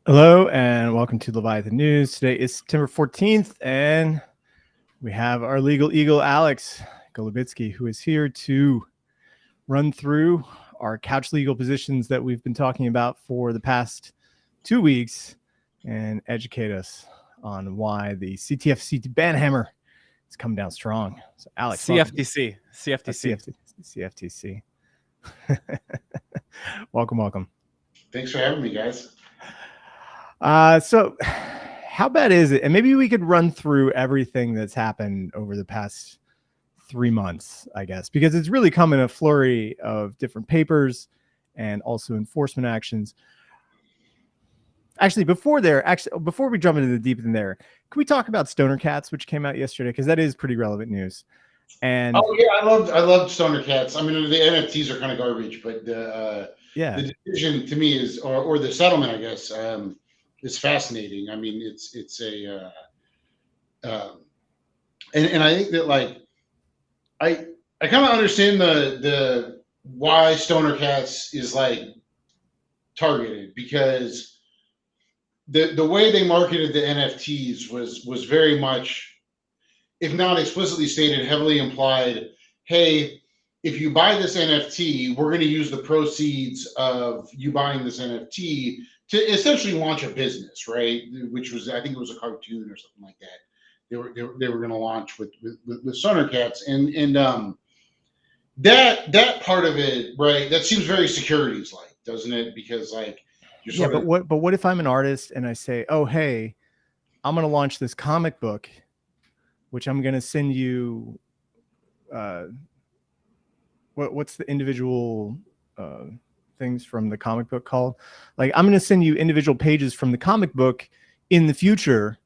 Hello and welcome to Leviathan News. Today is September 14th, and we have our legal eagle, Alex Golubitsky, who is here to run through our couch legal positions that we've been talking about for the past 2 weeks and educate us on why the CTFCT ban hammer has come down strong. So, Alex, CFTC. CFTC. welcome. Thanks for having me, guys. So how bad is it? And maybe we could run through everything that's happened over the past 3 months, I guess, because it's really come in a flurry of different papers and also enforcement actions. Actually, before we jump into the deep in there, can we talk about Stoner Cats, which came out yesterday? Because that is pretty relevant news. And I loved Stoner Cats. I mean, the NFTs are kind of garbage, but the decision to me is, or the settlement, I guess, is fascinating. I mean, it's a, and I think that I kind of understand the why Stoner Cats is targeted, because the way they marketed the NFTs was very much, if not explicitly stated, heavily implied, hey, if you buy this NFT, we're going to use the proceeds of you buying this NFT to essentially launch a business, right? Which was, I think it was a cartoon or something like that. They were going to launch with Stoner Cats, and that part of it, right? That seems very securities like, doesn't it? Because but what if I'm an artist and I say, oh, hey, I'm going to launch this comic book, which I'm going to send you. What's the individual things from the comic book called? I'm going to send you individual pages from the comic book in the future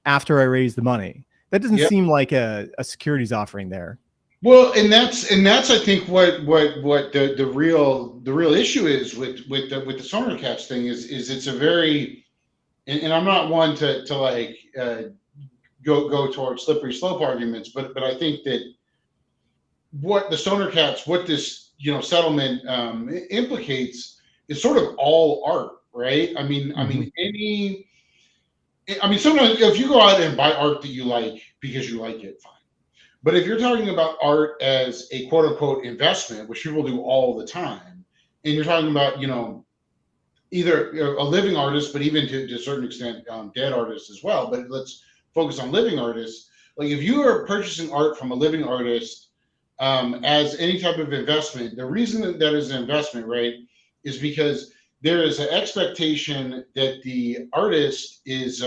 after I raise the money. That doesn't seem like a securities offering there. Well, and that's I think what the real issue is with the Stoner Cats thing is it's a very, and I'm not one to go towards slippery slope arguments, but I think that what the Stoner Cats, what this settlement implicates is sort of all art, right? I mean, sometimes if you go out and buy art that you like because you like it, fine. But if you're talking about art as a quote unquote investment, which people do all the time, and you're talking about either a living artist, but even to a certain extent dead artists as well. But let's focus on living artists. If you are purchasing art from a living artist as any type of investment, the reason that is an investment, right, is because there is an expectation that the artist is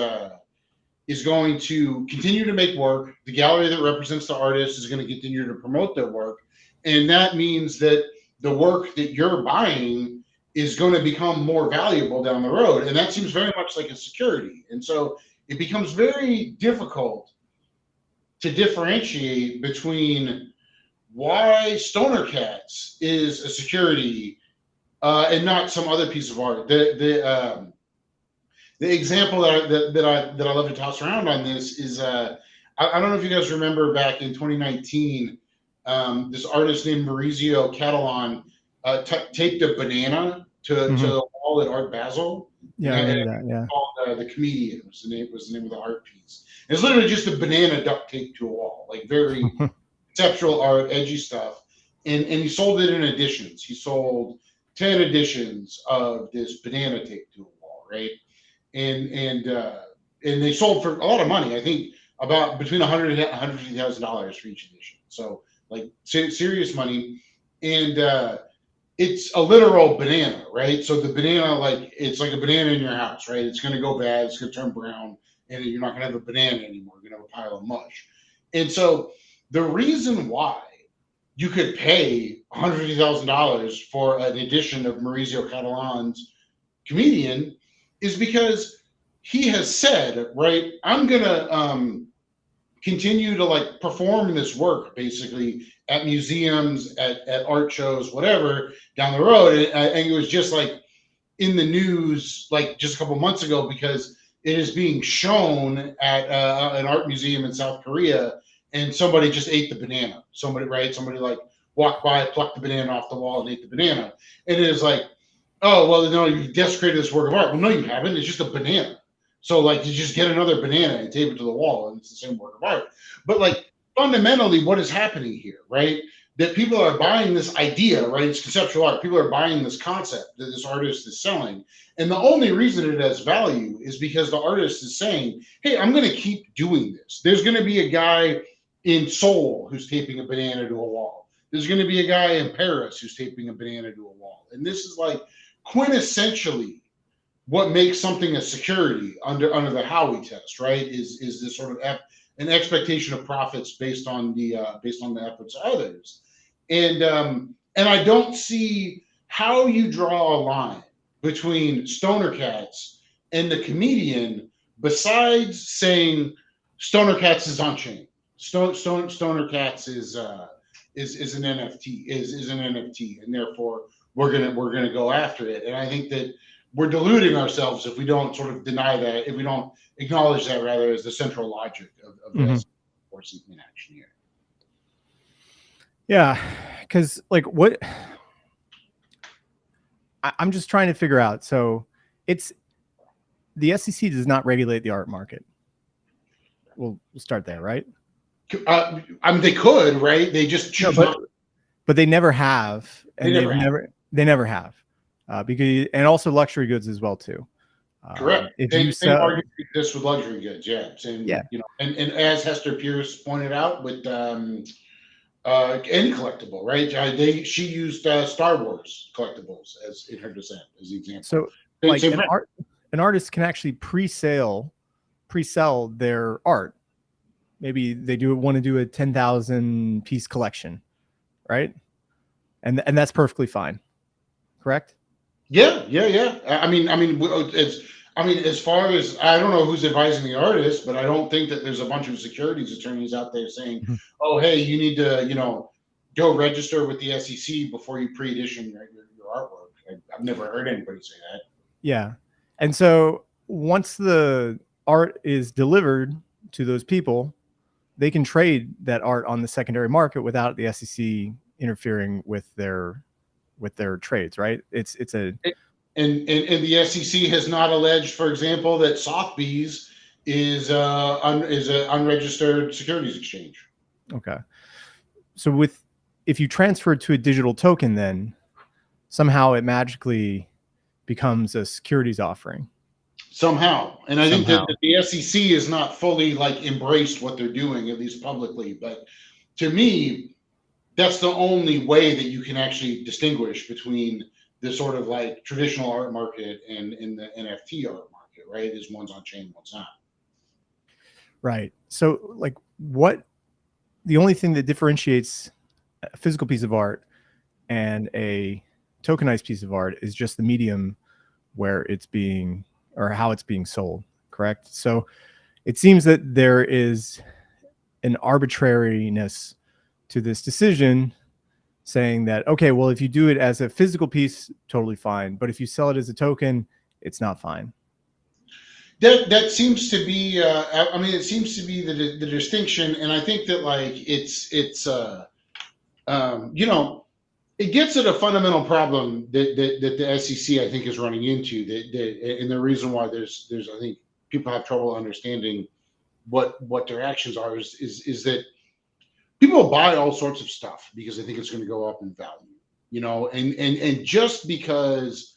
going to continue to make work. The gallery that represents the artist is going to continue to promote their work, and that means that the work that you're buying is going to become more valuable down the road, and that seems very much like a security. And so it becomes very difficult to differentiate between why Stoner Cats is a security and not some other piece of art. The example that I love to toss around on this is I don't know if you guys remember back in 2019, this artist named Maurizio Catalan taped a banana to the wall at Art Basel. Yeah, I remember that. Yeah, called The Comedian was the name of the art piece. It's literally just a banana duct taped to a wall, very conceptual art, edgy stuff. And he sold it in editions. He sold 10 editions of this banana taped to a wall, right? And they sold for a lot of money. I think about between $100,000 and $150,000 for each edition. So serious money. And it's a literal banana, right? So the banana, it's like a banana in your house, right? It's going to go bad. It's going to turn brown, and you're not going to have a banana anymore. You're going to have a pile of mush. And so the reason why you could pay $150,000 for an edition of Maurizio Catalan's Comedian is because he has said, right, I'm going to continue to perform this work basically at museums, at art shows, whatever, down the road. And it was just in the news just a couple months ago because it is being shown at an art museum in South Korea, and somebody just ate the banana. Somebody walked by, plucked the banana off the wall, and ate the banana. And it is oh, well, no, you desecrated this work of art. Well, no, you haven't. It's just a banana. So, like, you just get another banana and tape it to the wall, and it's the same work of art. But, like, fundamentally, what is happening here, right? That people are buying this idea, right? It's conceptual art. People are buying this concept that this artist is selling. And the only reason it has value is because the artist is saying, hey, I'm going to keep doing this. There's going to be a guy in Seoul who's taping a banana to a wall. There's going to be a guy in Paris who's taping a banana to a wall. And this is like quintessentially what makes something a security under the Howey test, right? Is this sort of an expectation of profits based on the efforts of others, and I don't see how you draw a line between Stoner Cats and the comedian besides saying Stoner Cats is on chain. Stoner Cats is an NFT, is an NFT, and therefore we're gonna go after it. And I think that we're deluding ourselves if we don't sort of deny that, if we don't acknowledge that rather as the central logic of this enforcement action here. Yeah, because like what I'm just trying to figure out. So it's the SEC does not regulate the art market. We'll start there, right? I mean, they could, right? They just choose not. But they never have, and they never have, because and also luxury goods as well too. Correct. If you argue this with luxury goods, yeah, same, yeah, you know, and as Hester Pierce pointed out with any collectible, right? She used Star Wars collectibles as in her dissent as the example. So, like an artist can actually pre-sell their art. Maybe they want to do a 10,000 piece collection, right? And that's perfectly fine, correct? Yeah. I mean, as far as I don't know who's advising the artist, but I don't think that there's a bunch of securities attorneys out there saying, "Oh, hey, you need to, go register with the SEC before you pre-edition your artwork." I've never heard anybody say that. Yeah, and so once the art is delivered to those people, they can trade that art on the secondary market without the SEC interfering with their trades, right? And the SEC has not alleged, for example, that Sotheby's is an unregistered securities exchange. Okay, so if you transfer it to a digital token, then somehow it magically becomes a securities offering. Somehow, and I think that the SEC is not fully embraced what they're doing, at least publicly. But to me, that's the only way that you can actually distinguish between the sort of traditional art market and the NFT art market, right? Is one's on chain, one's not. Right. So the only thing that differentiates a physical piece of art and a tokenized piece of art is just the medium where it's being or how it's being sold, correct? So it seems that there is an arbitrariness to this decision saying that, okay, well, if you do it as a physical piece, totally fine. But if you sell it as a token, it's not fine. That seems to be, it seems to be the distinction. And I think that it gets at a fundamental problem that the SEC, I think, is running into. And the reason why there's I think people have trouble understanding what their actions are is that people buy all sorts of stuff because they think it's going to go up in value, and just because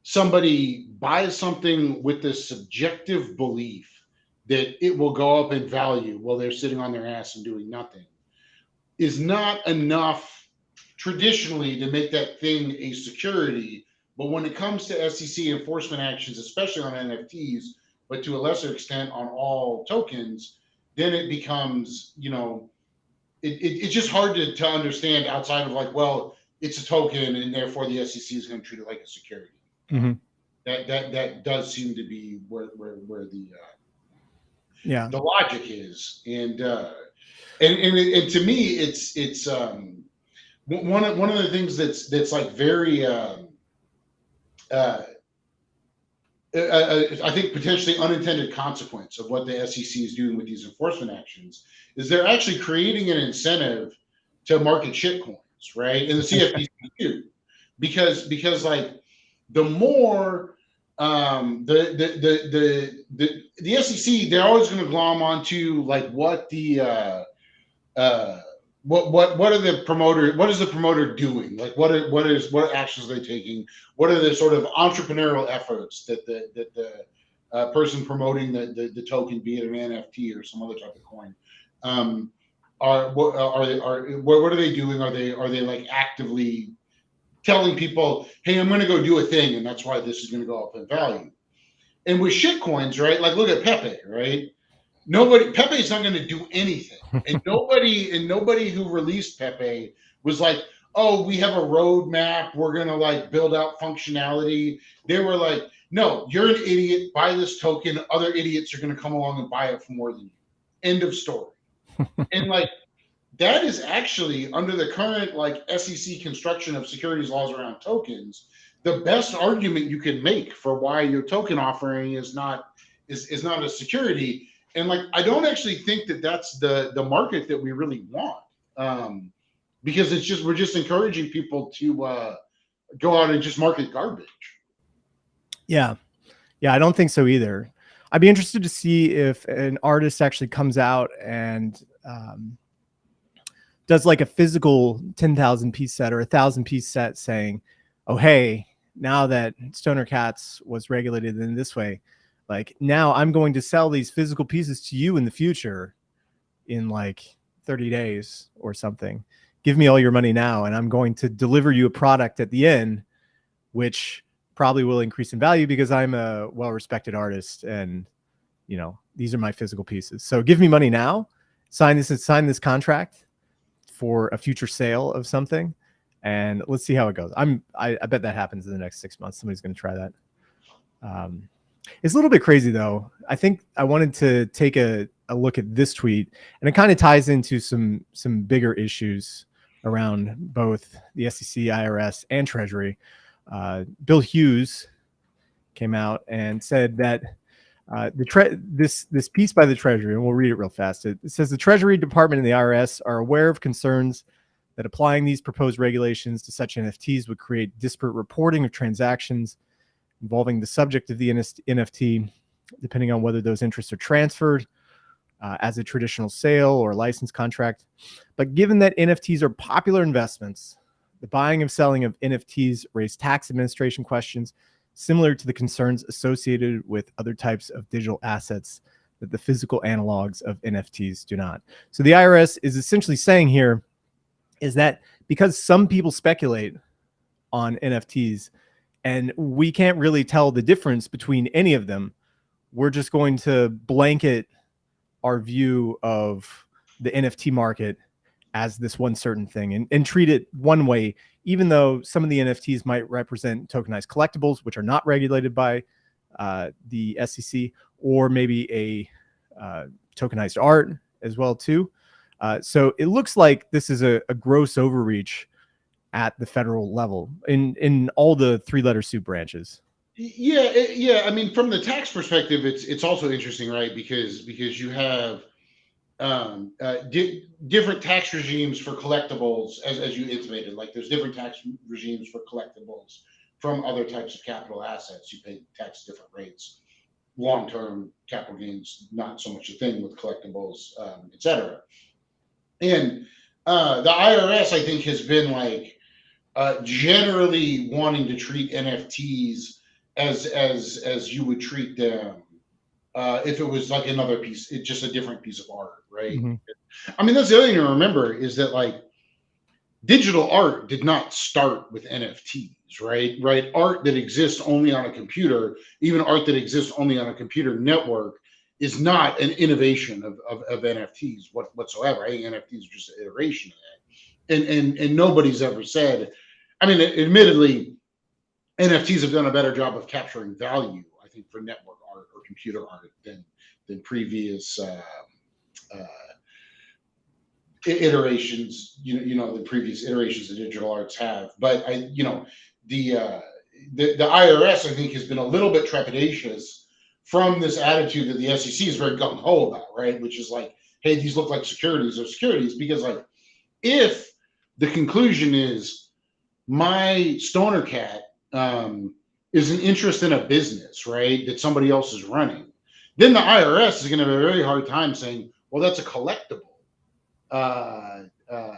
somebody buys something with this subjective belief that it will go up in value while they're sitting on their ass and doing nothing is not enough traditionally to make that thing a security. But when it comes to SEC enforcement actions, especially on NFTs, but to a lesser extent on all tokens, then it becomes, it's just hard to understand outside of well, it's a token and therefore the SEC is going to treat it like a security. Mm-hmm. That does seem to be where the the logic is, and to me it's one of the things that's very I think potentially unintended consequence of what the SEC is doing with these enforcement actions is they're actually creating an incentive to market shit coins, right? And the CFTC too, because the more the SEC, they're always going to glom onto like what the what are the promoter, what is the promoter doing, like what actions are they taking, what are the sort of entrepreneurial efforts that the person promoting the token, be it an NFT or some other type of coin, what are they doing? Are they like actively telling people, hey, I'm going to go do a thing, and that's why this is going to go up in value? And with shit coins, right? Like look at Pepe, right? Pepe's not going to do anything, and nobody who released Pepe was like, oh, we have a roadmap, we're going to like build out functionality. They were like, no, you're an idiot, buy this token, other idiots are going to come along and buy it for more than you. End of story. And like that is actually, under the current like SEC construction of securities laws around tokens, the best argument you can make for why your token offering is not a security. And like I don't actually think that that's the market that we really want, because we're just encouraging people to go out and just market garbage. Yeah, I don't think so either. I'd be interested to see if an artist actually comes out and does like a physical 10,000 piece set or 1,000 piece set saying, oh, hey, now that Stoner Cats was regulated in this way, like now I'm going to sell these physical pieces to you in the future in like 30 days or something. Give me all your money now, and I'm going to deliver you a product at the end, which probably will increase in value because I'm a well-respected artist and, you know, these are my physical pieces. So give me money now, sign this contract for a future sale of something, and let's see how it goes. I bet that happens in the next 6 months. Somebody's going to try that. It's a little bit crazy though. I think I wanted to take a look at this tweet, and it kind of ties into some bigger issues around both the SEC, IRS, and Treasury. Bill Hughes came out and said that this piece by the Treasury, and we'll read it real fast. It says the Treasury Department and the IRS are aware of concerns that applying these proposed regulations to such NFTs would create disparate reporting of transactions involving the subject of the NFT, depending on whether those interests are transferred as a traditional sale or license contract. But given that NFTs are popular investments, the buying and selling of NFTs raise tax administration questions similar to the concerns associated with other types of digital assets that the physical analogs of NFTs do not. So the IRS is essentially saying here is that because some people speculate on NFTs and we can't really tell the difference between any of them, we're just going to blanket our view of the NFT market as this one certain thing and treat it one way, even though some of the NFTs might represent tokenized collectibles, which are not regulated by the SEC, or maybe a tokenized art as well too. So it looks like this is a gross overreach at the federal level in all the three-letter soup branches. Yeah. I mean, from the tax perspective, it's also interesting, right? Because you have different tax regimes for collectibles, as you intimated. Like there's different tax regimes for collectibles from other types of capital assets. You pay tax different rates. Long-term capital gains, not so much a thing with collectibles, etc. And the IRS, I think, has been like generally wanting to treat NFTs as you would treat them if it was like another piece, it's just a different piece of art, right? Mm-hmm. I mean, that's the other thing to remember is that like digital art did not start with NFTs, right? Art that exists only on a computer, even art that exists only on a computer network, is not an innovation of NFTs whatsoever. I think NFTs are just an iteration of that. And nobody's ever said, I mean, admittedly, NFTs have done a better job of capturing value, I think, for network art or computer art than previous iterations, the previous iterations of digital arts have. But the IRS, I think, has been a little bit trepidatious from this attitude that the SEC is very gung ho about, right? Which is like, hey, these look like securities or securities, because like if the conclusion is my Stoner Cat is an interest in a business, right, that somebody else is running, then the IRS is going to have a very hard time saying, well, that's a collectible. Uh, uh,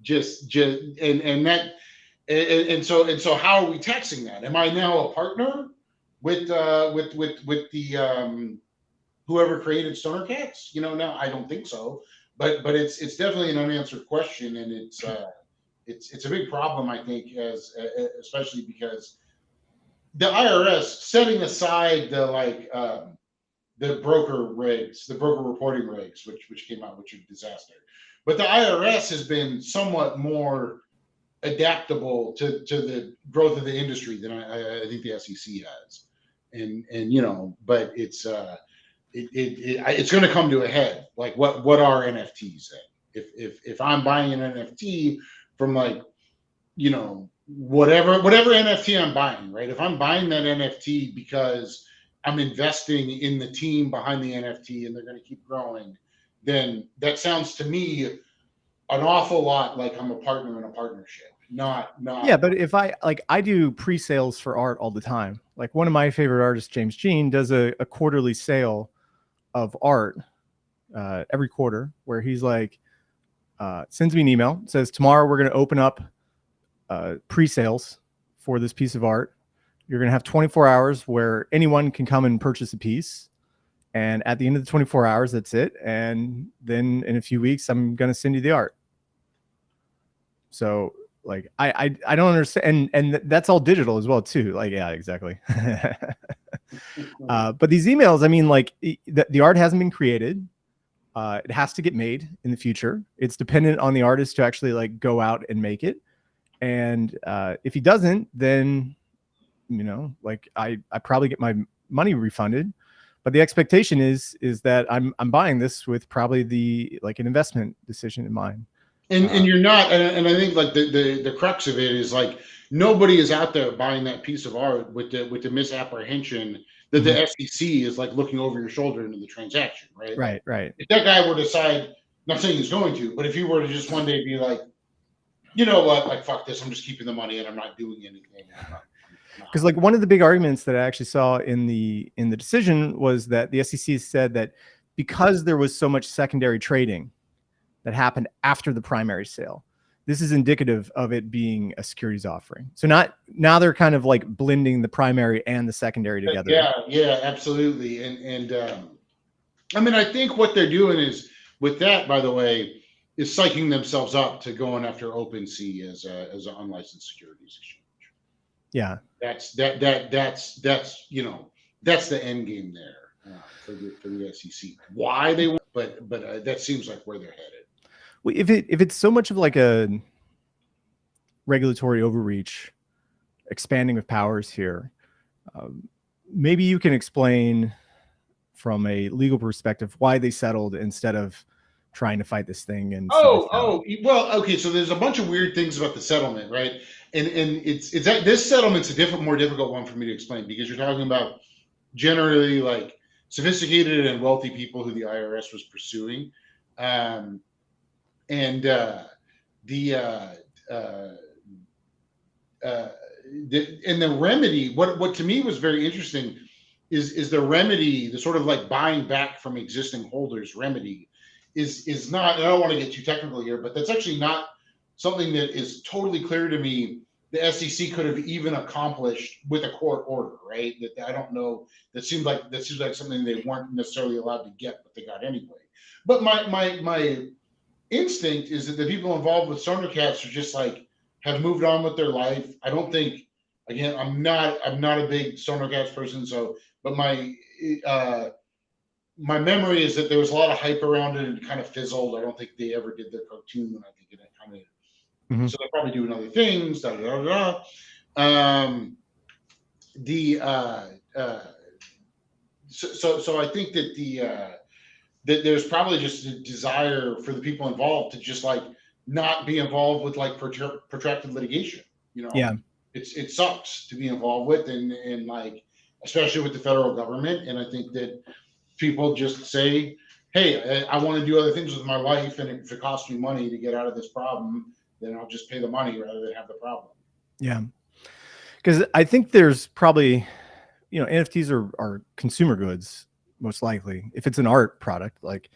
just and that and so how are we taxing that? Am I now a partner with the whoever created Stoner Cats? No, I don't think so. But it's definitely an unanswered question, and it's a big problem, I think, as especially because the IRS, setting aside the broker regs, the broker reporting regs, which came out, which are a disaster. But the IRS has been somewhat more adaptable to the growth of the industry than I think the SEC has, and but it's going to come to a head. Like what are NFTs then? If I'm buying an NFT from whatever NFT I'm buying, right? If I'm buying that NFT because I'm investing in the team behind the NFT and they're going to keep growing, then that sounds to me an awful lot like I'm a partner in a partnership. Not. Yeah, but if I do pre-sales for art all the time. Like one of my favorite artists, James Jean, does a quarterly sale of art every quarter where he's like, sends me an email, says tomorrow we're going to open up pre-sales for this piece of art. You're going to have 24 hours where anyone can come and purchase a piece. And at the end of the 24 hours, that's it. And then in a few weeks, I'm going to send you the art. So like, I don't understand. And that's all digital as well too. Like, yeah, exactly. But these emails, I mean, like the art hasn't been created. It has to get made in the future. It's dependent on the artist to actually like go out and make it. And if he doesn't, then, like I probably get my money refunded. But the expectation is that I'm buying this with probably an investment decision in mind. And you're not, and I think like the crux of it is like nobody is out there buying that piece of art with the misapprehension that the SEC is like looking over your shoulder into the transaction, right? Right. If that guy were to decide, not saying he's going to, but if he were to just one day be like, you know what, like fuck this, I'm just keeping the money and I'm not doing anything. Because like one of the big arguments that I actually saw in the decision was that the SEC said that because there was so much secondary trading that happened after the primary sale, this is indicative of it being a securities offering. So now they're kind of like blending the primary and the secondary together. Yeah, absolutely. And I mean, I think what they're doing is with that, by the way, is psyching themselves up to going after OpenSea as an unlicensed securities exchange. Yeah, that's the end game there for the SEC. Why they want, but that seems like where they're headed. Well, if it's so much of like a regulatory overreach, expanding of powers here, maybe you can explain from a legal perspective why they settled instead of trying to fight this thing. And well, okay. So there's a bunch of weird things about the settlement, right? And it's that this settlement's more difficult one for me to explain because you're talking about generally like sophisticated and wealthy people who the IRS was pursuing, and the remedy. What to me was very interesting is the remedy, the sort of like buying back from existing holders remedy is not. And I don't want to get too technical here, but that's actually not something that is totally clear to me the SEC could have even accomplished with a court order, right? That I don't know. That seems like something they weren't necessarily allowed to get, but they got anyway. But my instinct is that the people involved with Stoner Cats are just like have moved on with their life. I don't think. Again, I'm not a big Stoner Cats person, but my memory is that there was a lot of hype around it and it kind of fizzled. I don't think they ever did their cartoon. I think it kind of. So they're probably doing other things. So I think that that there's probably just a desire for the people involved to just like not be involved with like protracted litigation. Yeah, it sucks to be involved with, and like especially with the federal government. And I think that people just say, "Hey, I want to do other things with my life, and if it costs me money to get out of this problem, then I'll just pay the money rather than have the problem." Yeah. Because I think there's probably, NFTs are consumer goods, most likely. If it's an art product, like,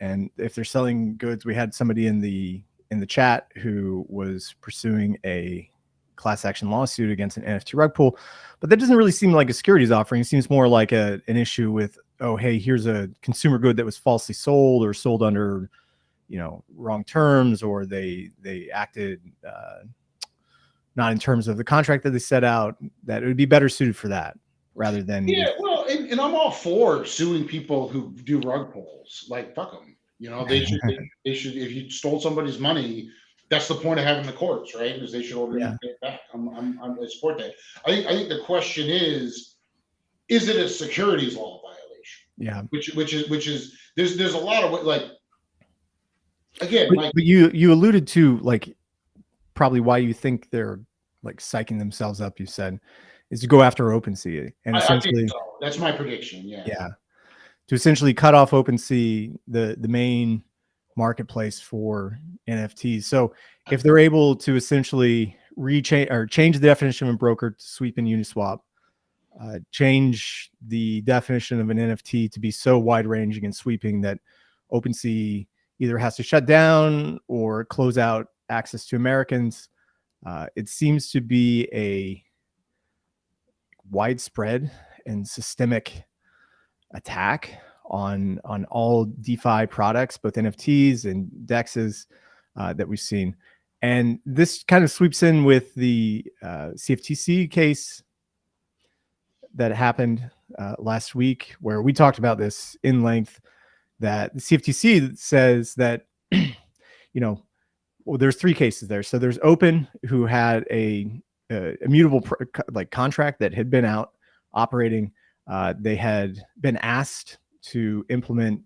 and if they're selling goods, we had somebody in the chat who was pursuing a class action lawsuit against an NFT rug pull, but that doesn't really seem like a securities offering. It seems more like an issue with, oh, hey, here's a consumer good that was falsely sold or sold under, wrong terms, or they acted not in terms of the contract that they set out, that it would be better suited for that rather than. Yeah, well, and I'm all for suing people who do rug pulls. Like, fuck them. They should, if you stole somebody's money, that's the point of having the courts, right? Is they should order you to pay it back. I support that. I think the question is it a securities law violation? Yeah. Which is there's a lot of, like, again, but you alluded to, like, probably why you think they're, like, psyching themselves up, you said, is to go after OpenSea, and essentially, I think so. That's my prediction. Yeah. To essentially cut off OpenSea, the main marketplace for NFTs. So if they're able to essentially change the definition of a broker to sweep in Uniswap, change the definition of an NFT to be so wide ranging and sweeping that OpenSea either has to shut down or close out access to Americans, it seems to be a widespread and systemic attack on all DeFi products, both NFTs and DEXs, that we've seen. And this kind of sweeps in with the CFTC case that happened last week, where we talked about this in length, that the CFTC says that, well, there's three cases there. So there's Open, who had a immutable contract that had been out operating. They had been asked to implement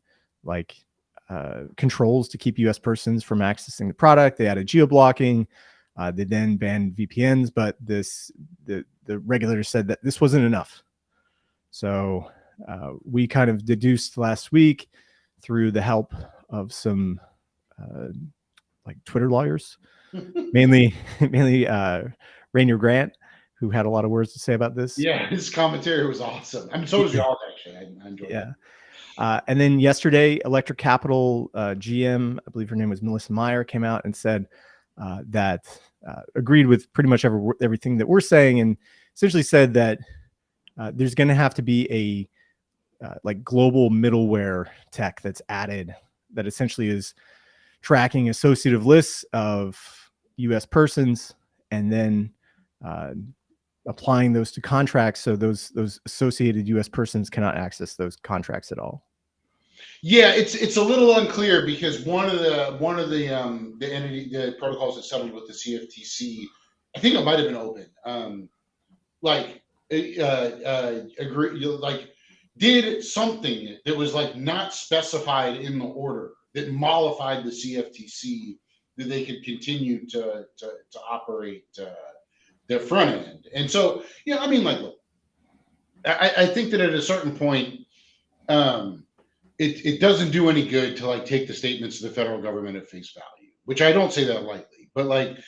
controls to keep U.S. persons from accessing the product. They added geo-blocking. They then banned VPNs, but the regulator said that this wasn't enough. So we kind of deduced last week, through the help of some Twitter lawyers, mainly Rainier Grant, who had a lot of words to say about this. Yeah, his commentary was awesome. I mean, so was y'all, actually. I enjoyed it. And then yesterday, Electric Capital GM, I believe her name was Melissa Meyer, came out and said that agreed with pretty much everything that we're saying, and essentially said that there's going to have to be a global middleware tech that's added that essentially is tracking associative lists of U.S. persons, and then applying those to contracts, so those associated U.S. persons cannot access those contracts at all. Yeah, it's a little unclear, because one of the protocols that settled with the CFTC, I think it might have been Open, did something that was not specified in the order that mollified the CFTC, that they could continue to operate their front end. And so, look, I think that at a certain point, it doesn't do any good to take the statements of the federal government at face value, which I don't say that lightly. But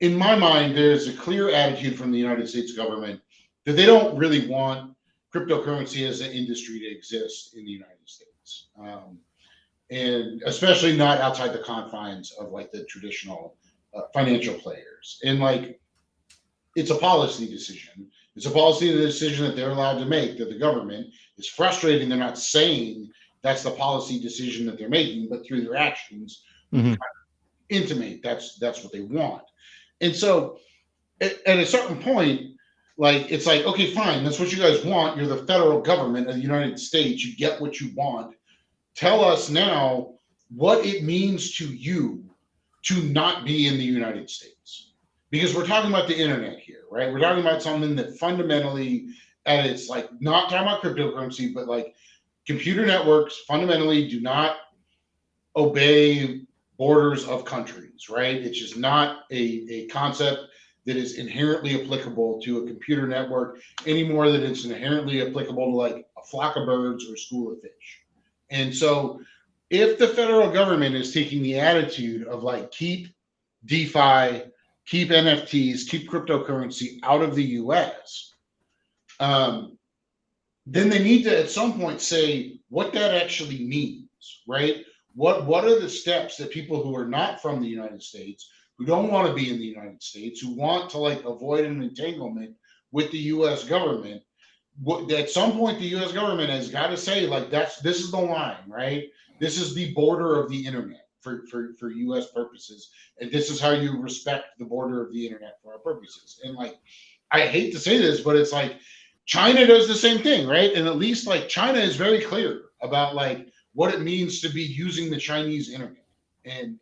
in my mind, there's a clear attitude from the United States government that they don't really want cryptocurrency as an industry to exist in the United States, and especially not outside the confines of the traditional financial players. And it's a policy decision. It's a policy decision that they're allowed to make, that the government is frustrating. They're not saying that's the policy decision that they're making, but through their actions, intimate that's what they want. And so at a certain point, it's okay, fine, that's what you guys want. You're the federal government of the United States. You get what you want. Tell us now what it means to you to not be in the United States. Because we're talking about the internet here, right? We're talking about something that fundamentally, and it's not talking about cryptocurrency, but computer networks fundamentally do not obey borders of countries, right? It's just not a concept that is inherently applicable to a computer network any more than it's inherently applicable to a flock of birds or a school of fish. And so if the federal government is taking the attitude of keep DeFi keep NFTs, keep cryptocurrency out of the US, then they need to at some point say what that actually means, right? What are the steps that people who are not from the United States, who don't want to be in the United States, who want to like avoid an entanglement with the US government, at some point the US government has got to say like this is the line, right? This is the border of the internet for US purposes, and this is how you respect the border of the internet for our purposes. And like I hate to say this, but it's like China does the same thing, right? And at least like China is very clear about like what it means to be using the Chinese internet. And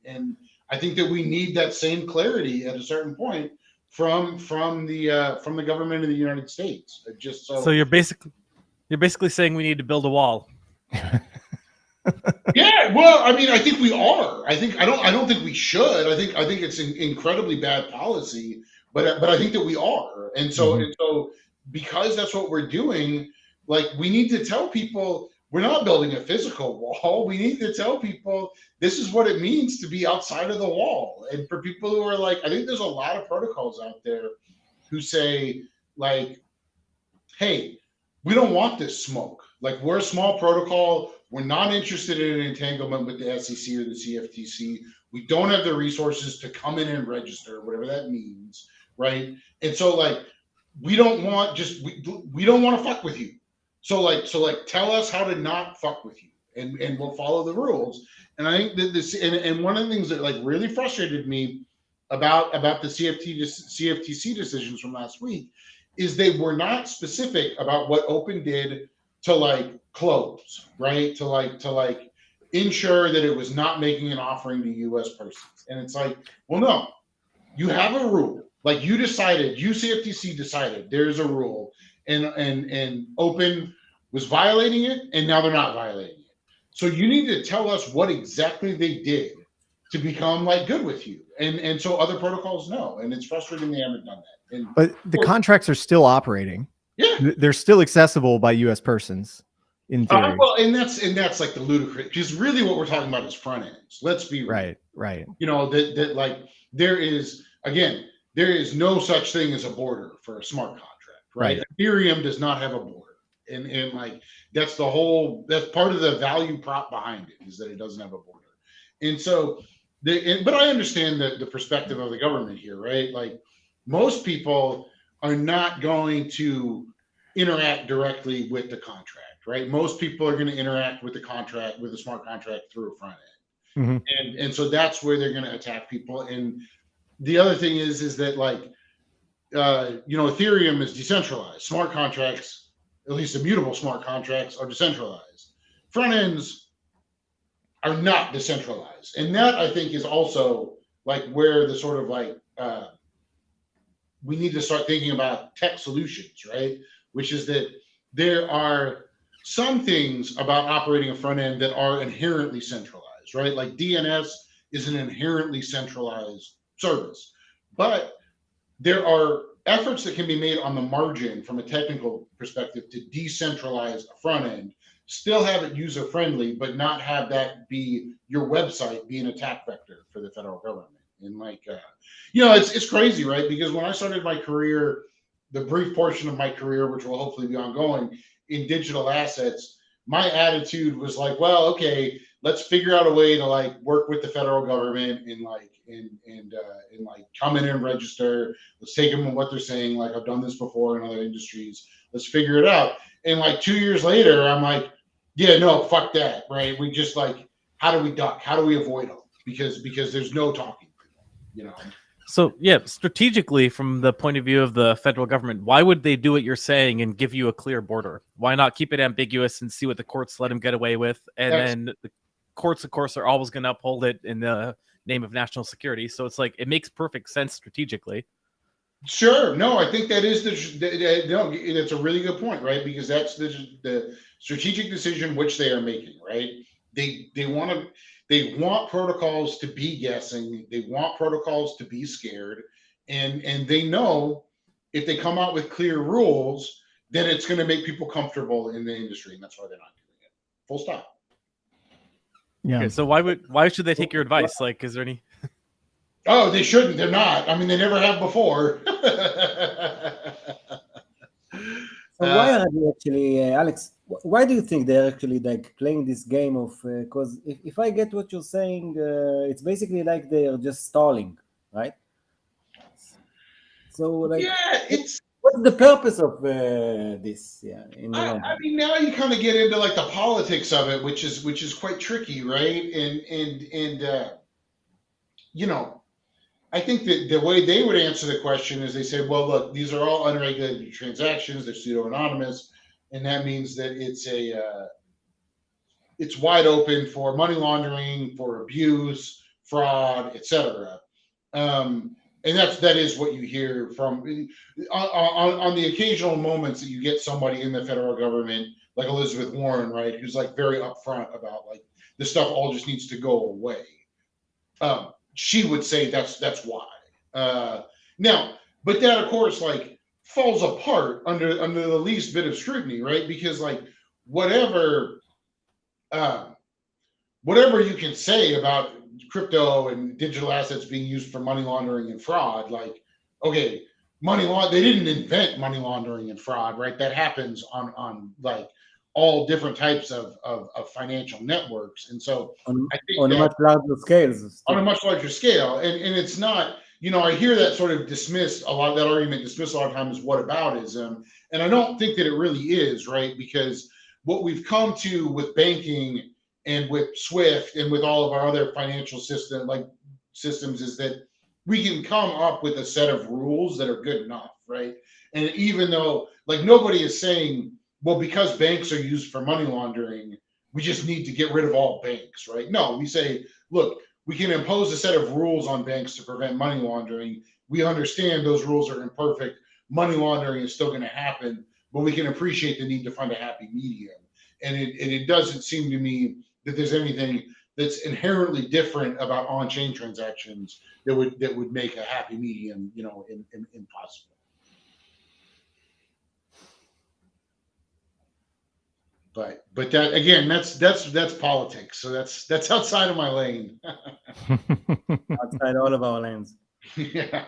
I think that we need that same clarity at a certain point from the government of the United States. Just So you're basically saying we need to build a wall. Yeah, well, I mean, I think we are. I don't think we should. I think it's an incredibly bad policy, but I think that we are. And so because that's what we're doing, like we need to tell people we're not building a physical wall. We need to tell people this is what it means to be outside of the wall. And for people who are like, I think there's a lot of protocols out there who say like, hey, we don't want this smoke. Like we're a small protocol. We're not interested in an entanglement with the SEC or the CFTC. We don't have the resources to come in and register, whatever that means, right? And so like we don't want we don't want to fuck with you. So tell us how to not fuck with you, and we'll follow the rules. And I think that this and one of the things that like really frustrated me about the CFTC decisions from last week is they were not specific about what Open did to like close, right? To like ensure that it was not making an offering to US persons. And it's like, well, no, you have a rule. Like you decided, CFTC decided there's a rule, and Open was violating it, and now they're not violating it. So you need to tell us what exactly they did to become like good with you. And so other protocols know, and it's frustrating they haven't done that. But the contracts are still operating. Yeah, they're still accessible by U.S. persons in theory. Well, and that's like the ludicrous. Because really, what we're talking about is front ends. Let's be real. Right. You know that like there is no such thing as a border for a smart contract, right? Ethereum does not have a border, and like that's part of the value prop behind it is that it doesn't have a border, and so but I understand the perspective of the government here, right? Like most people are not going to interact directly with the contract, right? Most people are going to interact with the contract, with the smart contract through a front end. Mm-hmm. And so that's where they're going to attack people. And the other thing is that like, Ethereum is decentralized. Smart contracts, at least immutable smart contracts, are decentralized. Front ends are not decentralized. And that I think is also like where the sort of like, we need to start thinking about tech solutions, right? Which is that there are some things about operating a front end that are inherently centralized, right? Like DNS is an inherently centralized service, but there are efforts that can be made on the margin from a technical perspective to decentralize a front end, still have it user friendly, but not have that be your website be an attack vector for the federal government. And like, it's crazy, right? Because when I started my career, the brief portion of my career, which will hopefully be ongoing in digital assets, my attitude was like, well, okay, let's figure out a way to like work with the federal government and like, and like come in and register. Let's take them on what they're saying. Like I've done this before in other industries. Let's figure it out. And like 2 years later, I'm like, yeah, no, fuck that, right? We just like, how do we duck? How do we avoid them? Because there's no talking. So yeah, strategically from the point of view of the federal government, why would they do what you're saying and give you a clear border? Why not keep it ambiguous and see what the courts let them get away with? And then the courts, of course, are always going to uphold it in the name of national security. So it's like, it makes perfect sense strategically. Sure. No, I think that is that's a really good point, right? Because that's the strategic decision which they are making, right? They want protocols to be guessing. They want protocols to be scared, and they know if they come out with clear rules, then it's going to make people comfortable in the industry, and that's why they're not doing it. Full stop. Yeah. Okay, so why should they take your advice? Like, is there any? Oh, they shouldn't. They're not. I mean, they never have before. So why are they actually, Alex? Why do you think they're actually like playing this game of? Because if I get what you're saying, it's basically like they are just stalling, right? So like, yeah, it's. what's the purpose of this? Yeah, in the end. I mean, now you kind of get into like the politics of it, which is quite tricky, right? And you know, I think that the way they would answer the question is they say, well, look, these are all unregulated transactions. They're pseudo anonymous, and that means that it's wide open for money laundering, for abuse, fraud, etc. And that is what you hear from on the occasional moments that you get somebody in the federal government like Elizabeth Warren, right, who's like very upfront about like this stuff all just needs to go away. She would say that's why. Now, but that of course like falls apart under the least bit of scrutiny, right? Because like whatever whatever you can say about crypto and digital assets being used for money laundering and fraud, like, okay, they didn't invent money laundering and fraud, right? That happens on like all different types of financial networks. And so I think on a much larger scale. On a much larger scale. And it's not, I hear that sort of dismissed, a lot of that argument dismissed a lot of times as whataboutism. And I don't think that it really is, right? Because what we've come to with banking and with Swift and with all of our other financial systems is that we can come up with a set of rules that are good enough, right? And even though like nobody is saying, well, because banks are used for money laundering, we just need to get rid of all banks, right? No, we say, look, we can impose a set of rules on banks to prevent money laundering. We understand those rules are imperfect. Money laundering is still going to happen, but we can appreciate the need to find a happy medium. And it doesn't seem to me that there's anything that's inherently different about on-chain transactions that would make a happy medium, impossible. But that again, that's politics. So that's outside of my lane. Outside all of our lanes. Yeah.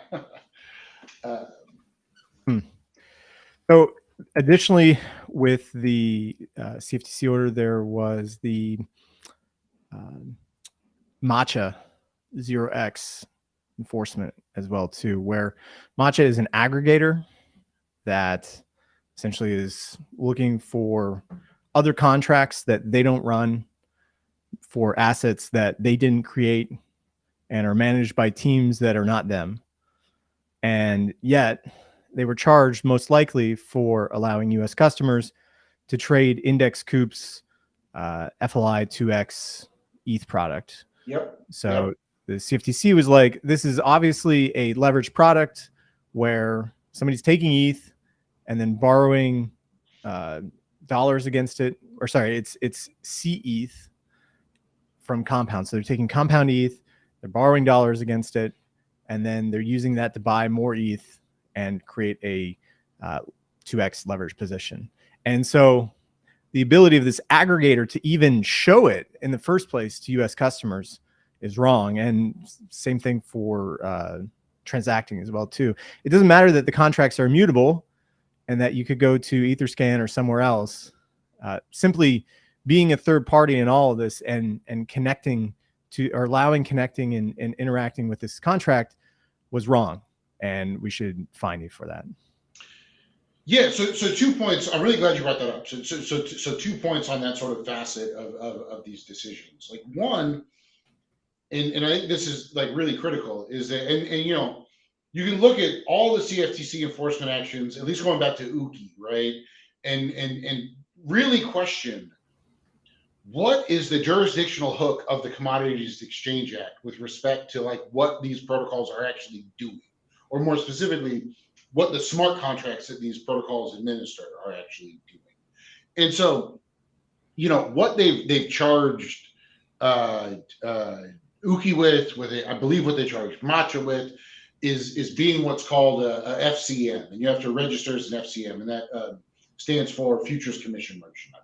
So additionally, with the CFTC order, there was the Matcha 0x enforcement as well too, where Matcha is an aggregator that essentially is looking for other contracts that they don't run for assets that they didn't create and are managed by teams that are not them. And yet they were charged most likely for allowing US customers to trade Index Coup's FLI 2x ETH product. Yep. So the CFTC was like, this is obviously a leveraged product where somebody's taking ETH and then borrowing dollars against it, or sorry, it's CETH from Compound. So they're taking Compound ETH, they're borrowing dollars against it, and then they're using that to buy more ETH and create a 2x leverage position. And so the ability of this aggregator to even show it in the first place to US customers is wrong. And same thing for transacting as well too. It doesn't matter that the contracts are immutable and that you could go to Etherscan or somewhere else. Simply being a third party in all of this and connecting to, or allowing connecting and interacting with this contract was wrong. And we should fine you for that. Yeah, so 2 points. I'm really glad you brought that up. So 2 points on that sort of facet of these decisions. Like one, and I think this is like really critical, is that and you can look at all the CFTC enforcement actions, at least going back to Uki, right? And really question what is the jurisdictional hook of the Commodities Exchange Act with respect to like what these protocols are actually doing, or more specifically, what the smart contracts that these protocols administer are actually doing. And so, what they've charged Uki with it, I believe what they charged Matcha with is being what's called a FCM, and you have to register as an FCM, and that stands for Futures Commission Merchant.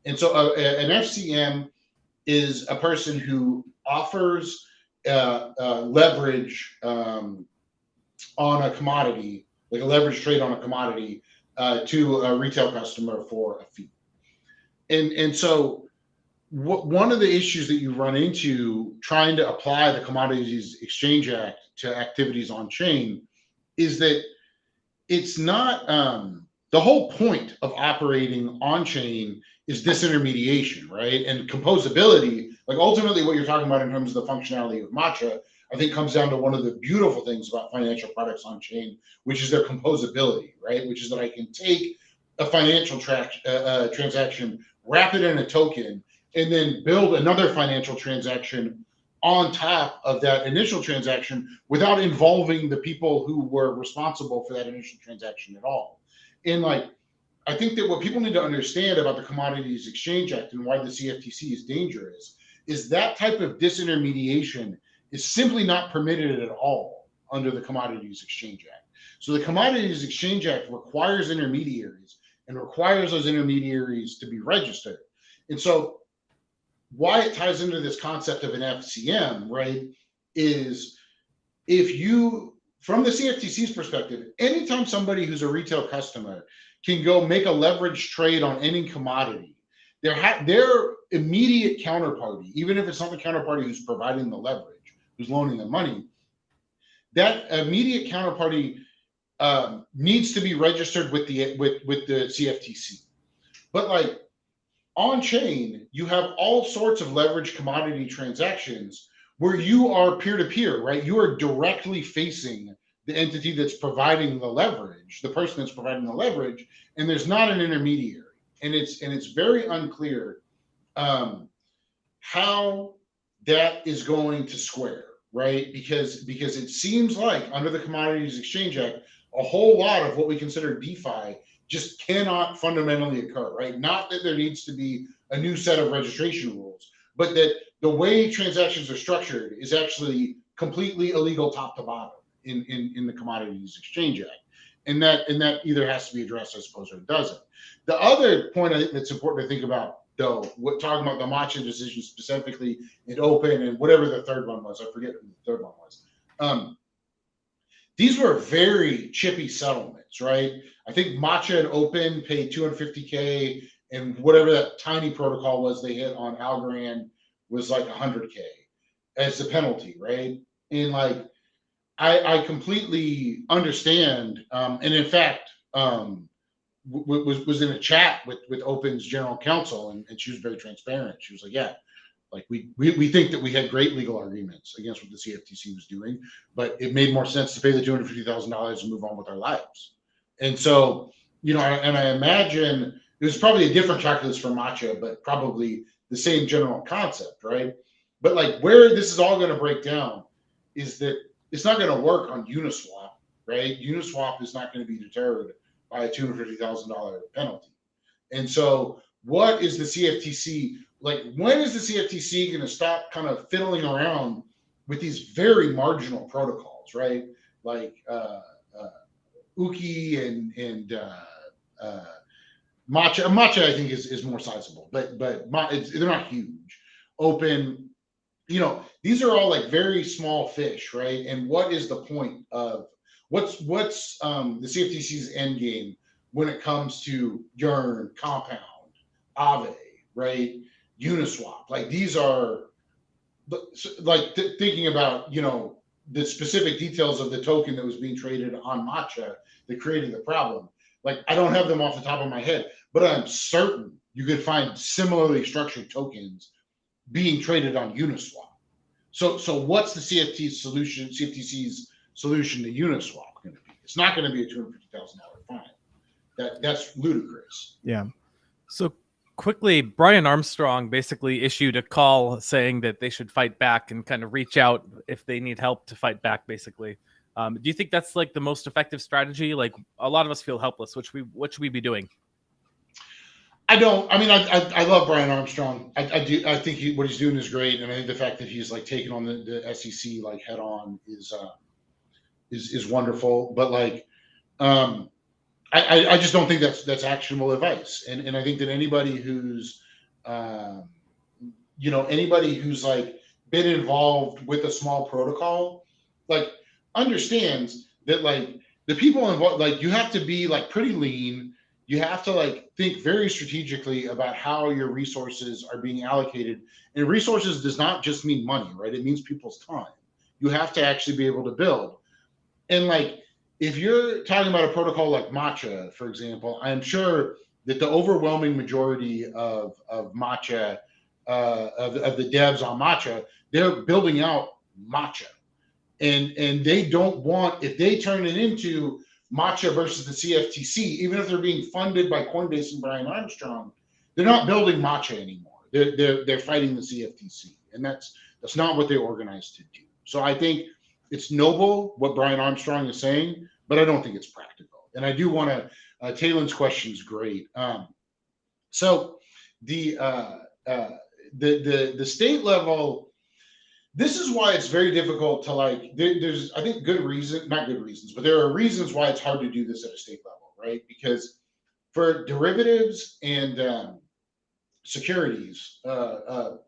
And so an FCM is a person who offers leverage on a commodity, like a leverage trade on a commodity to a retail customer for a fee. And so one of the issues that you run into trying to apply the Commodities Exchange Act to activities on chain is that it's not the whole point of operating on chain is disintermediation, right? And composability, like ultimately what you're talking about in terms of the functionality of Matcha, I think comes down to one of the beautiful things about financial products on chain, which is their composability, right? Which is that I can take a financial transaction, wrap it in a token, and then build another financial transaction on top of that initial transaction without involving the people who were responsible for that initial transaction at all. And like, I think that what people need to understand about the Commodities Exchange Act and why the CFTC is dangerous is that type of disintermediation is simply not permitted at all under the Commodities Exchange Act. So the Commodities Exchange Act requires intermediaries and requires those intermediaries to be registered. And so why it ties into this concept of an FCM, right, is if you, from the CFTC's perspective, anytime somebody who's a retail customer can go make a leverage trade on any commodity, their immediate counterparty, even if it's not the counterparty who's providing the leverage, who's loaning the money, that immediate counterparty needs to be registered with the CFTC. But like, on chain, you have all sorts of leveraged commodity transactions where you are peer-to-peer, right? You are directly facing the entity that's providing the leverage, the person that's providing the leverage, and there's not an intermediary. And it's very unclear how that is going to square, right? Because it seems like under the Commodities Exchange Act, a whole lot of what we consider DeFi just cannot fundamentally occur, right? Not that there needs to be a new set of registration rules, but that the way transactions are structured is actually completely illegal top to bottom in the Commodities Exchange Act. And that either has to be addressed, I suppose, or it doesn't. The other point I think that's important to think about, though, talking about the Matcha decision specifically in Open and whatever the third one was, I forget who the third one was. These were very chippy settlements, right? I think Matcha and Open paid $250K, and whatever that tiny protocol was they hit on Algorand was like $100K as the penalty, right? And like, I completely understand, and in fact, was in a chat with Open's general counsel, and she was very transparent. She was like, yeah, like we think that we had great legal arguments against what the CFTC was doing, but it made more sense to pay the $250,000 and move on with our lives. And so, you know, and I imagine it was probably a different calculus for Matcha, but probably the same general concept, right? But like where this is all going to break down is that it's not going to work on Uniswap, right? Uniswap is not going to be deterred by a $250,000 penalty. And so what is the CFTC, like when is the CFTC going to stop kind of fiddling around with these very marginal protocols, right? Like Uki and Matcha. Matcha, I think, is more sizable, but they're not huge. Open, you know, these are all like very small fish, right? And what is the point of what's the CFTC's end game when it comes to Yearn, Compound, Aave, right? Uniswap, like these are like thinking about, you know, the specific details of the token that was being traded on Matcha that created the problem. Like I don't have them off the top of my head, but I'm certain you could find similarly structured tokens being traded on Uniswap. So what's the CFTC's solution to Uniswap going to be? It's not going to be a $250,000 fine. That's ludicrous. Yeah. So quickly, Brian Armstrong basically issued a call saying that they should fight back and kind of reach out if they need help to fight back, basically. Do you think that's like the most effective strategy? Like a lot of us feel helpless. What should we be doing? I don't. I mean, I love Brian Armstrong. I do. I think what he's doing is great, and I think the fact that he's like taking on the SEC like head on is wonderful. But like, I just don't think that's actionable advice. And I think that anybody who's, anybody who's like been involved with a small protocol, like understands that like the people involved, like you have to be like pretty lean. You have to like think very strategically about how your resources are being allocated. And resources does not just mean money, right? It means people's time. You have to actually be able to build. And like if you're talking about a protocol like Matcha, for example, I'm sure that the overwhelming majority of Matcha, of the devs on Matcha, they're building out Matcha, and they don't want, if they turn it into Matcha versus the CFTC, even if they're being funded by Coinbase and Brian Armstrong, they're not building Matcha anymore. They're fighting the CFTC, and that's not what they organized to do. So I think it's noble what Brian Armstrong is saying, but I don't think it's practical. And I do want to. Taylor's question is great. So the state level. This is why it's very difficult to like. There's I think good reason, not good reasons, but there are reasons why it's hard to do this at a state level, right? Because for derivatives and securities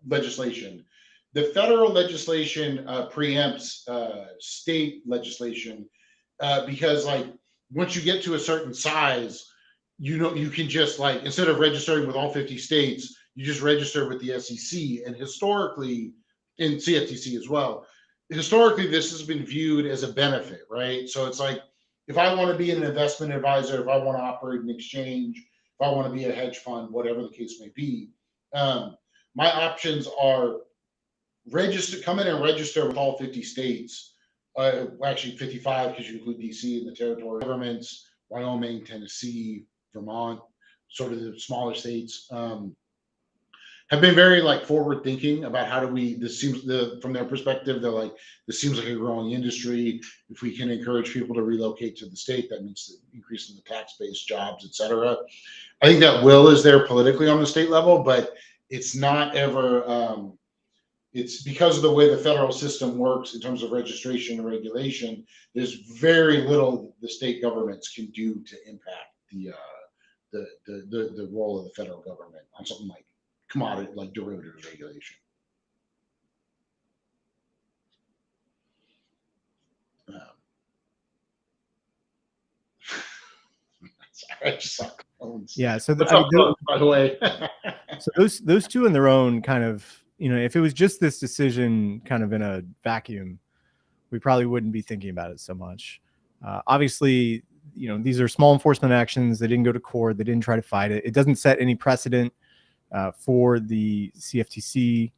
legislation, the federal legislation preempts state legislation because like once you get to a certain size, you can just like instead of registering with all 50 states, you just register with the SEC. And historically, in CFTC as well, historically this has been viewed as a benefit, right? So it's like if I want to be an investment advisor, if I want to operate an exchange, if I want to be a hedge fund, whatever the case may be, my options are come in and register with all 50 states, actually 55 because you include DC and the territory governments, Wyoming, Tennessee, Vermont, sort of the smaller states, have been very like forward thinking about how do we, from their perspective, they're like, this seems like a growing industry. If we can encourage people to relocate to the state, that means increasing the tax base, jobs, et cetera. I think that will is there politically on the state level, but it's not ever, it's because of the way the federal system works in terms of registration and regulation, there's very little the state governments can do to impact the role of the federal government on something like commodity, like derivatives regulation. Sorry, I just saw clones. Yeah. So What's up, clones, by the way? So those two in their own kind of, if it was just this decision kind of in a vacuum, we probably wouldn't be thinking about it so much. Obviously, these are small enforcement actions. They didn't go to court. They didn't try to fight it. It doesn't set any precedent for the CFTC,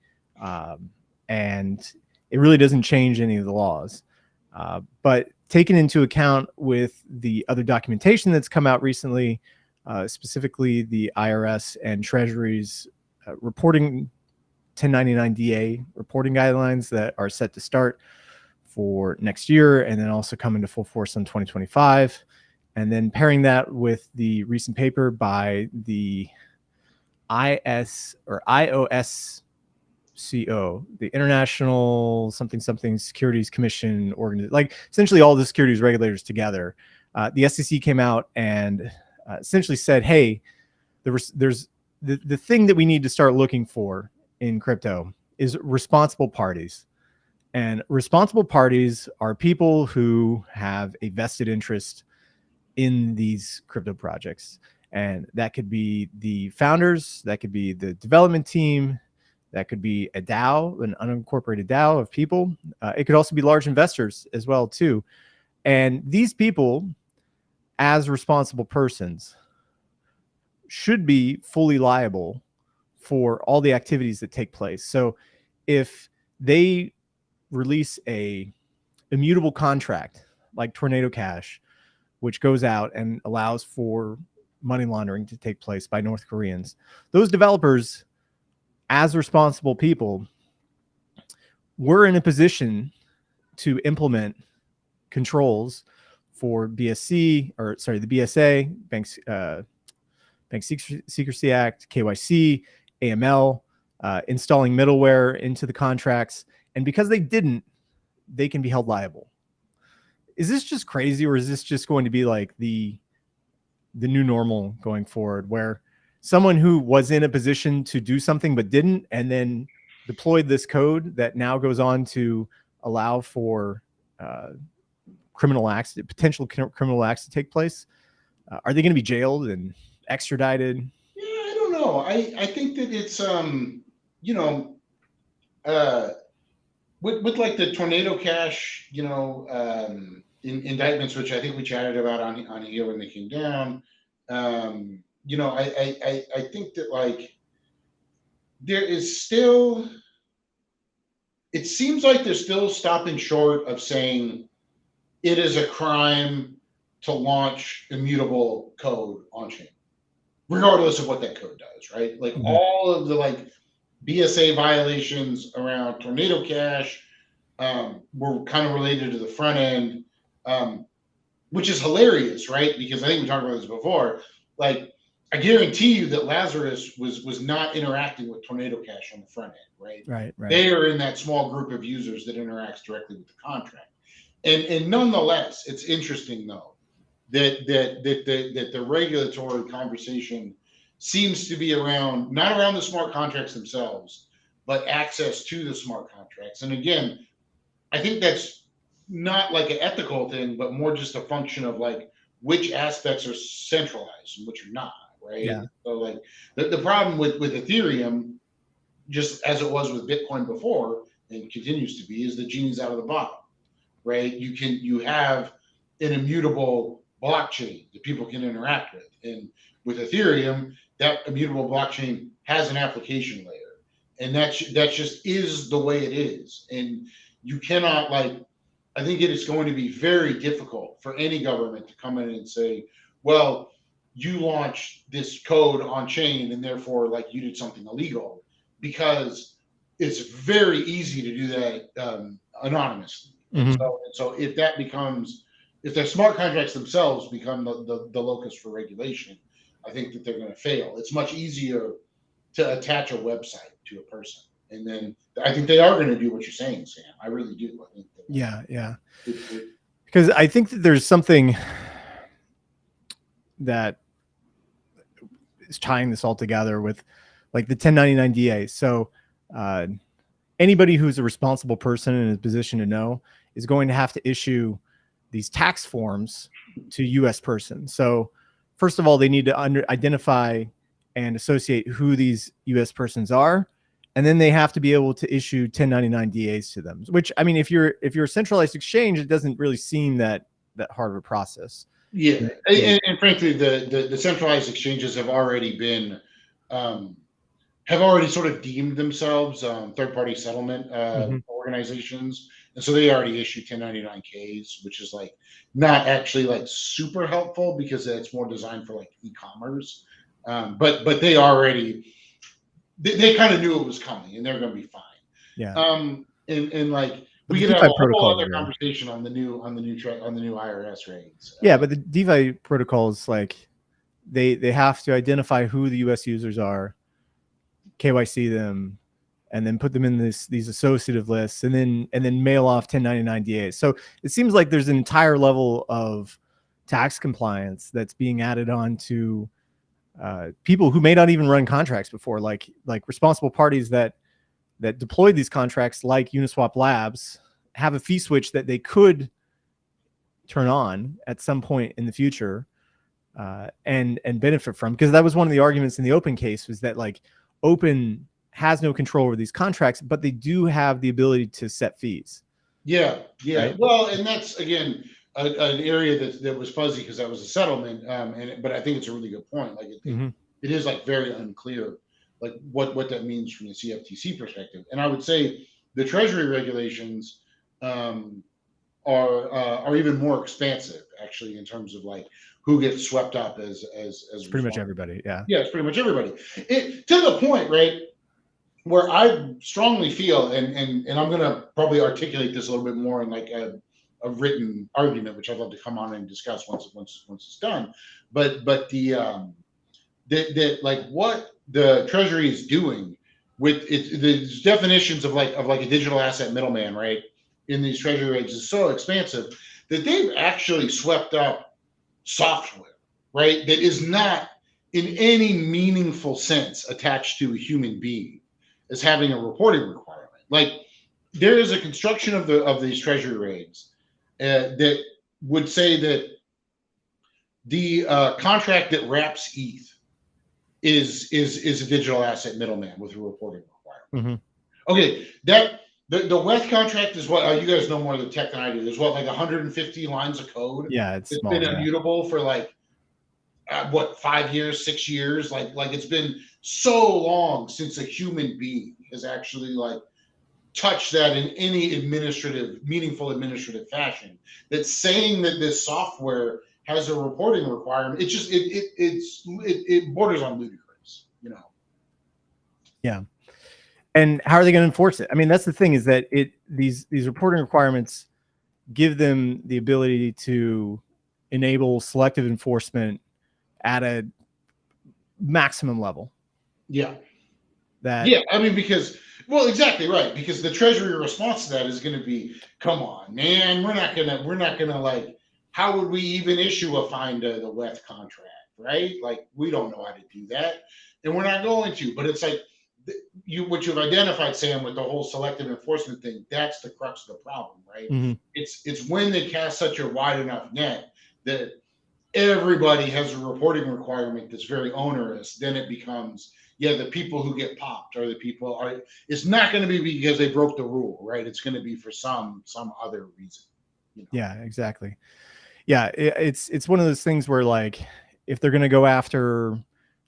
and it really doesn't change any of the laws. But taken into account with the other documentation that's come out recently, specifically the IRS and Treasury's reporting 1099-DA reporting guidelines that are set to start for next year and then also come into full force in 2025. And then pairing that with the recent paper by the IOSCO, the International something Securities Commission organization, like essentially all the securities regulators together. The SEC came out and essentially said, hey, there's the thing that we need to start looking for in crypto is responsible parties. And responsible parties are people who have a vested interest in these crypto projects. And that could be the founders, that could be the development team, that could be a DAO, an unincorporated DAO of people. It could also be large investors as well, too. And these people, as responsible persons, should be fully liable for all the activities that take place. So if they release a immutable contract like Tornado Cash, which goes out and allows for money laundering to take place by North Koreans, those developers, as responsible people, were in a position to implement controls for the BSA, Bank Secrecy Act, KYC, AML, installing middleware into the contracts. And because they didn't, they can be held liable. Is this just crazy, or is this just going to be like the new normal going forward, where someone who was in a position to do something but didn't, and then deployed this code that now goes on to allow for potential criminal acts to take place, are they going to be jailed and extradited? Yeah, I don't know. I think that it's with like the Tornado Cash, indictments, which I think we chatted about on here when they came down. I think that like there is still, it seems like they're still stopping short of saying it is a crime to launch immutable code on chain, regardless of what that code does, right? Like all of the like BSA violations around Tornado Cash were kind of related to the front end, which is hilarious, right? Because I think we talked about this before. Like, I guarantee you that Lazarus was not interacting with Tornado Cash on the front end, right? Right. They are in that small group of users that interacts directly with the contract. And nonetheless, it's interesting though that the regulatory conversation seems to be around, not around the smart contracts themselves, but access to the smart contracts. And again, I think that's not like an ethical thing, but more just a function of like which aspects are centralized and which are not, right? Yeah. So like the problem with Ethereum, just as it was with Bitcoin before and continues to be, is the genie's out of the bottle, right? You have an immutable blockchain that people can interact with. And with Ethereum, that immutable blockchain has an application layer. And that just is the way it is. And you cannot, like, I think it is going to be very difficult for any government to come in and say, well, you launched this code on chain and therefore like you did something illegal, because it's very easy to do that anonymously. So if that becomes, if the smart contracts themselves become the locus for regulation, I think that they're going to fail. It's much easier to attach a website to a person. And then I think they are going to do what you're saying, Sam. I really do. I think that, yeah. Because I think that there's something that is tying this all together with like the 1099 DA. So anybody who's a responsible person in a position to know is going to have to issue these tax forms to U.S. persons. So first of all, they need to identify and associate who these U.S. persons are. And then they have to be able to issue 1099 DAs to them, which, I mean, if you're a centralized exchange, it doesn't really seem that hard of a process. Yeah. And frankly, the centralized exchanges have already been, have already sort of deemed themselves third-party settlement organizations. And so they already issue 1099Ks, which is like not actually like super helpful because it's more designed for like e-commerce. But they already, they kind of knew it was coming and they're going to be fine. Yeah. And like we could have a whole other conversation on the new IRS rates. Yeah, but the DeFi protocols, like they have to identify who the US users are, KYC them, and then put them in these associative lists, and then mail off 1099 DAs. So it seems like there's an entire level of tax compliance that's being added on to people who may not even run contracts before, like responsible parties that deployed these contracts, like Uniswap Labs, have a fee switch that they could turn on at some point in the future and benefit from, because that was one of the arguments in the Open case, was that like Open has no control over these contracts, but they do have the ability to set fees. Yeah. Right? Well, and that's again an area that was fuzzy because that was a settlement. But I think it's a really good point. Like it is like very unclear, like what that means from the CFTC perspective. And I would say the Treasury regulations are even more expansive, actually, in terms of like who gets swept up as pretty much everybody. Yeah, it's pretty much everybody. To the point, right, where I strongly feel, and I'm gonna probably articulate this a little bit more in like a written argument, which I'd love to come on and discuss once it's done. But the like what the Treasury is doing with the definitions of like a digital asset middleman, right, in these Treasury rates is so expansive that they've actually swept up software, right, that is not in any meaningful sense attached to a human being. as having a reporting requirement. Like there is a construction of these treasury raids that would say that the contract that wraps ETH is a digital asset middleman with a reporting requirement. Okay, that the WETH contract is what you guys know more of the tech than I do. There's what, like 150 lines of code. Yeah, it's small, been immutable for like 5 years, 6 years. Like it's been so long since a human being has actually like touched that in any meaningful administrative fashion. That saying that this software has a reporting requirement, it borders on ludicrous, you know. Yeah. And how are they going to enforce it? I mean, that's the thing, is that these reporting requirements give them the ability to enable selective enforcement at a maximum level. Yeah. I mean, exactly right. Because the Treasury response to that is going to be, come on, man, we're not gonna like, how would we even issue a fine to the WETH contract, right? Like, we don't know how to do that, and we're not going to. But it's like what you've identified, Sam, with the whole selective enforcement thing. That's the crux of the problem, right? Mm-hmm. It's when they cast such a wide enough net that everybody has a reporting requirement that's very onerous. Then it becomes, the people who get popped are the people it's not going to be because they broke the rule, right? It's going to be for some other reason. You know? Yeah, exactly. Yeah, it's one of those things where, like, if they're going to go after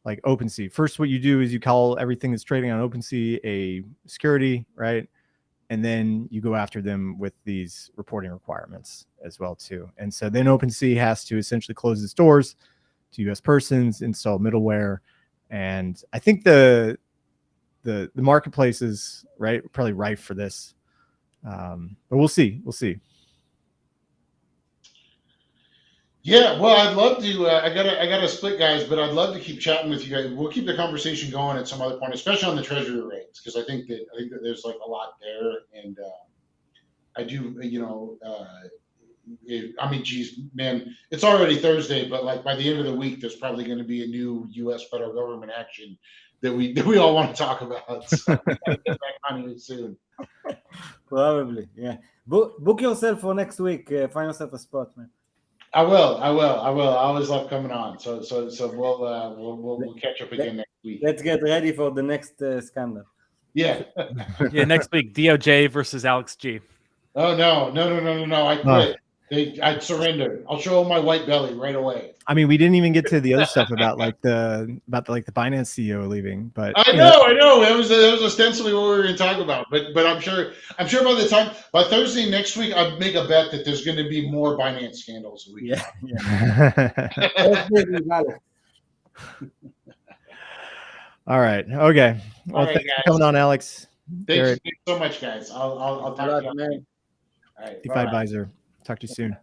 like OpenSea, first what you do is you call everything that's trading on OpenSea a security, right? And then you go after them with these reporting requirements as well too. And so then OpenSea has to essentially close its doors to U.S. persons, install middleware, and I think the marketplace is probably rife for this. But we'll see. Yeah, well, I'd love to. I gotta split, guys, but I'd love to keep chatting with you guys. We'll keep the conversation going at some other point, especially on the Treasury rates, because I think that there's like a lot there, and I do, I mean, geez, man, it's already Thursday, but like by the end of the week, there's probably going to be a new U.S. federal government action that we all want to talk about. So we gotta get back on it soon. Probably, yeah. Book yourself for next week. Find yourself a spot, man. I will. I always love coming on. So we'll catch up again next week. Let's get ready for the next scandal. Yeah. Next week, DOJ versus Alex G. Oh no! I quit. I surrendered. I'll show them my white belly right away. I mean, we didn't even get to the other stuff about the Binance CEO leaving, but I know that was ostensibly what we were going to talk about. But I'm sure by Thursday next week, I'd make a bet that there's going to be more Binance scandals. Yeah. All right. Okay. Well, thanks for coming on, Alex. Thanks so much, guys. I'll talk to you. Man. All right. DeFi Advisor. Talk to you soon.